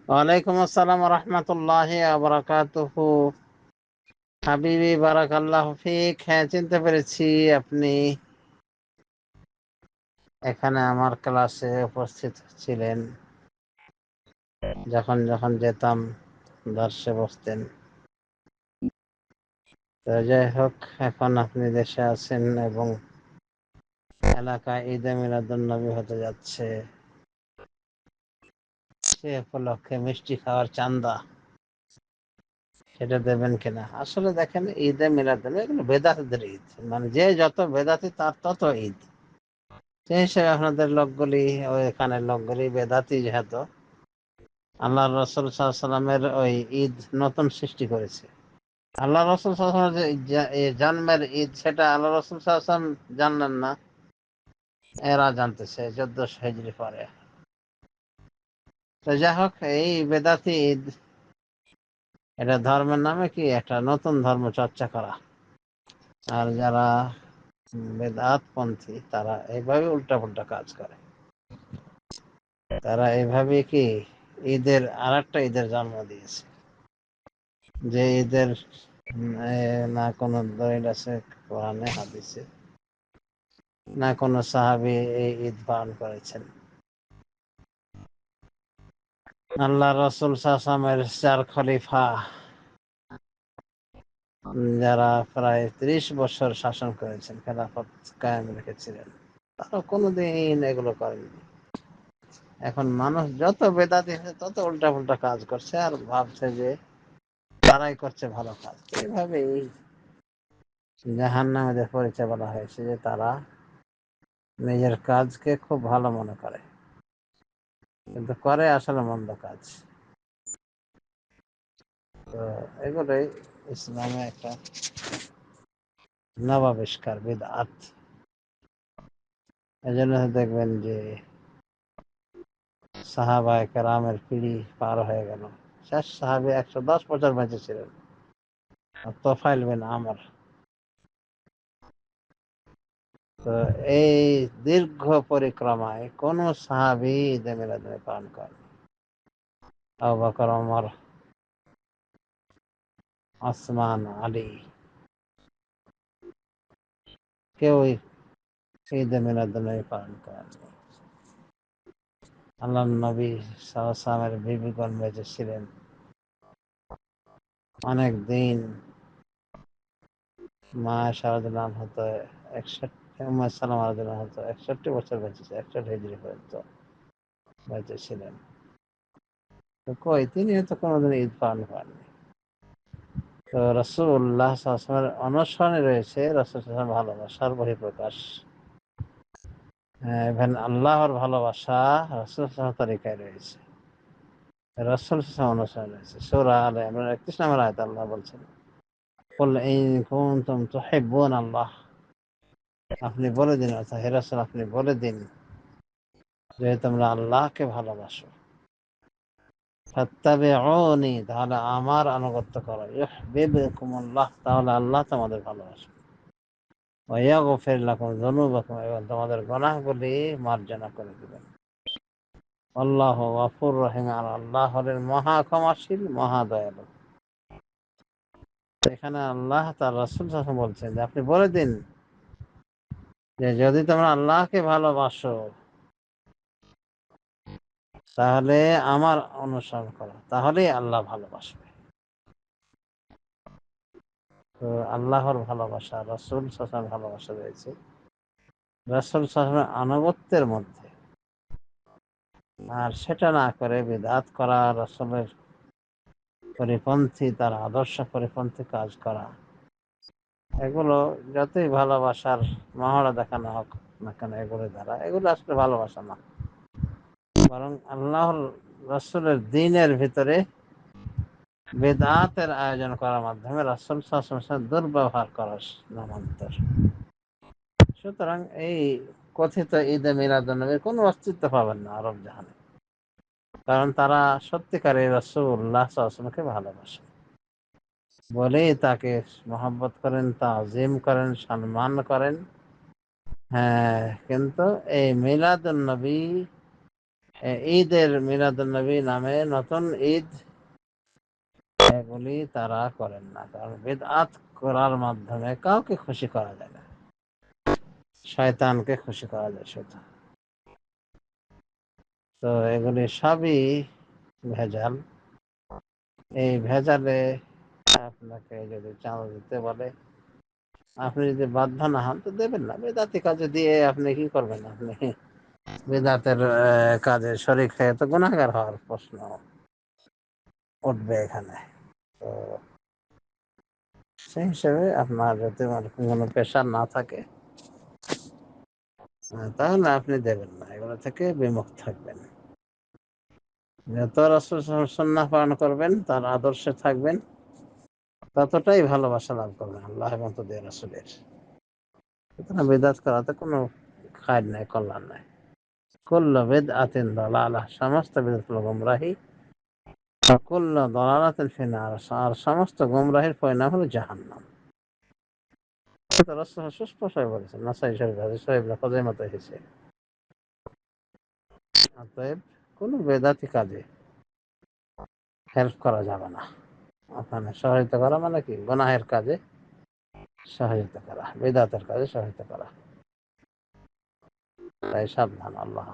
ওয়ালাইকুম আসসালাম রহমতুল্লাহি ওয়া বারাকাতুহু। হাবিবি বারাকাল্লাহু ফিক। হ্যাঁ, চিনতে পেরেছি। আপনি এখানে আমার ক্লাসে উপস্থিত ছিলেন, যখন যখন যেতাম দর্শে বসতেন। তো যাই হোক, এখন আপনি দেশে আছেন এবং এলাকায় ঈদে মিলাদুন্নবী হতে যাচ্ছে, সে উপলক্ষে মিষ্টি খাওয়ার চান্দা সেটা দেবেন কিনা? আসলে দেখেন, ঈদে মিলাদুন্নবী এগুলো বেদাতীদের ঈদ, মানে যে যত বেদাতি তার তত ঈদ। সেই হিসেবে আপনাদের লোকগুলি, ওই এখানের লোকগুলি বেদাতি, যেহেতু আল্লাহ রসুল সাল্লামের ওই ঈদ নতুন সৃষ্টি করেছে। আল্লাহ রসুল সাল্লামের যে জন্মের ঈদ, সেটা আল্লাহ রসুল সাল্লাম জানলেন না, এরা জানতেছে 1400 হিজরি পরে। তো যাই হোক, এই বেদাতি ঈদ, এটা ধর্মের নামে কি একটা নতুন ধর্ম চর্চা করা। আর যারা বেদাত পন্থী, তারা এইভাবে উল্টাপাল্টা কাজ করে। তারা এইভাবে কি আর একটা ঈদের জন্ম দিয়েছে, যে ঈদের না কোনো দলিল আছে কোরআনে হাদিসে, না কোনো সাহাবী এই ঈদ পালন করেছেন। আল্লাহ রসুল সাল্লাল্লাহু 4 খলিফা, যারা প্রায় 30 বছর শাসন করেছেন, খেলাফত কায়েম রেখেছিলেন, তারা কোনোদিন এগুলো করেননি। এখন মানুষ যত বেদাতি হয়েছে, তত উল্টা পুল্টা কাজ করছে, আর ভাবছে যে তারাই করছে ভালো কাজ। এইভাবেই জাহান্নামীদের পরিচয় বলা হয়েছে, যে তারা নিজের কাজকে খুব ভালো মনে করে, কিন্তু করে আসলে মন্দ কাজ। তো এগুলোই ইসলামে একটা নবাবিষ্কার, বিদআত। এই জন্য দেখবেন যে সাহাবায়ে কেরামের পিড়ি পার হয়ে গেল, শেষ সাহাবী 110 বছর বেঁচে ছিলেন, তোফাইল বিন আমর। তো এই দীর্ঘ পরিক্রমায় কোন সাহাবী ঈদে মিলাদ পালন করেন? আবু বকর, ওমর, ওসমান, আলী, কেউই ঈদে মিলাদ পালন করেন। আল্লাহ নবী সাল্লাল্লাহু আলাইহি ওয়াসাল্লামের বিবিগণ বেঁচে ছিলেন অনেক দিন। মা আয়েশা রাদিয়াল্লাহু আনহা হতো 61, উম্মে সালামা রাদিয়াল্লাহু আনহা হতো 61 বছর বেঁচেছে, 61 হিজরি পর্যন্ত বেঁচে ছিলেন। তো কই, তিনি তো কোনোদিন ঈদ পালন করেননি। তো রাসূলুল্লাহ সাল্লাল্লাহু আলাইহি ওয়াসাল্লামের অনুসরণে রয়েছে রাসূল সাল্লাল্লাহু আলাইহি ওয়াসাল্লাম ভালোবাসার বহিঃপ্রকাশ। ইভেন আল্লাহর ভালোবাসা রাসূল সাল্লাল্লাহু তরিকায় রয়েছে, রাসূল সাল্লাল্লাহু অনুসরণ রয়েছে। সূরা আলে ইমরান 31 নম্বর আয়াতে আল্লাহ বলছেন, কুল ইন কুনতুম তুহিব্বুনাল্লাহ, আপনি বলে দিন, অর্থাৎ হে রাসূল আপনি বলে দিন যে তোমরা আল্লাহকে ভালোবাসো, ফাত্তাবিউনি, তাহলে আমার আনুগত্য করো, ইউহিব্বুকুমুল্লাহ, তাহলে আল্লাহ তোমাদের ভালোবাসবে, ওয়া ইয়াগফির লাকুম যুনুবাকুম, এবং তোমাদের গুনাহগুলি মার্জনা করে দিবেন। আল্লাহু গফুর রহিম, আর আল্লাহ হলেন মহা ক্ষমাশীল, মহা দয়ালু। এখানে আল্লাহ তার রাসূল সাল্লাল্লাহু আলাইহি ওয়াসাল্লাম বলছেন যে আপনি বলে দিন যে যদি তোমরা আল্লাহকে ভালোবাসো, তাহলে আমার অনুসরণ করো, তাহলেই আল্লাহ ভালোবাসবে। তো আল্লাহর ভালোবাসা, রাসূল সাল্লাল্লাহু আলাইহি ওয়াসাল্লামের ভালোবাসা রয়েছে রাসূল সাল্লাল্লাহু আলাইহি ওয়াসাল্লামের আনুগত্যের মধ্যে। আর সেটা না করে বিদআত করা, রাসূলের পরিপন্থী, তার আদর্শ পরিপন্থী কাজ করা, এগুলো যতই ভালোবাসার মহড়া দেখানো হোক না কেন, এগুলো আসলে ভালোবাসা না, বরং আল্লাহর রাসূলের দ্বীনের ভিতরে বেদাতের আয়োজন করার মাধ্যমে রাসূল সাল্লাল্লাহু আলাইহি ওয়াসাল্লামের দুর্ব্যবহার করার নামান্তর। সুতরাং এই কথিত ঈদে মিলাদুন্নবীর কোনো অস্তিত্ব পাবেন না আরব জাহানে, কারণ তারা সত্যিকারের রাসূলুল্লাহ সাল্লাল্লাহু আলাইহি ওয়াসাল্লামকে ভালোবাসে বলেই তাকে মহব্বত করেন, তাজিম করেন, সম্মান করেন। হ্যাঁ, কিন্তু এই মিলাদুন্নবী ঈদের মিলাদুন্নবী নামে নতুন ঈদ এগুলি তারা করেন না, কারণ বিদআত করার মাধ্যমে কাউকে খুশি করা যায় না, শয়তানকে খুশি করা যায় শুধু। তো এগুলি সবই ভেজাল। এই ভেজালে আপনাকে যদি চাঁদা দিতে বলে, আপনি যদি বাধ্য না হন তো দেবেন না। বেদাতি কাজে দিয়ে আপনি কি করবেন? আপনি বেদাতের কাজে শরিক হয়ে তো গুনাহগার হওয়ার প্রশ্ন উঠবে এখানে। তো সেই হিসেবে আপনার যদি কোনো প্রেশার না থাকে, তাহলে আপনি দেবেন না, এগুলো থেকে বিমুখ থাকবেন। যত রাসূল সুন্নাহ পালন করবেন, তার আদর্শে থাকবেন, ততটাই ভালোবাসা লাভ করবেন আল্লাহ এবং তাদের রাসূলের। সুতরাং বিদআত করাতে কোনো খায়ের নাই, কল্যাণ নাই। কুল্লু বিদআতিন দালালাহ, সমস্ত বিদআত হলো গোমরাহি। কুল্লু দালালাতিন ফিন্নার, আর সমস্ত গোমরাহির পরিণাম হলো জাহান্নাম। এটা রাসূল সুস্পষ্টভাবে বলেছেন, নাসাই শরীফ হাদিস, সহিহ ইবনে খুজাইমাতে এসেছে। অতএব কোনো বেদাতি কাজে হেল্প করা যাবে না। ওখানে সহায়তা করা মানে কি? গুনাহের কাজে সহায়তা করা, বিদআতের কাজে সহায়তা করা। তাই সাবধান, আল্লাহ।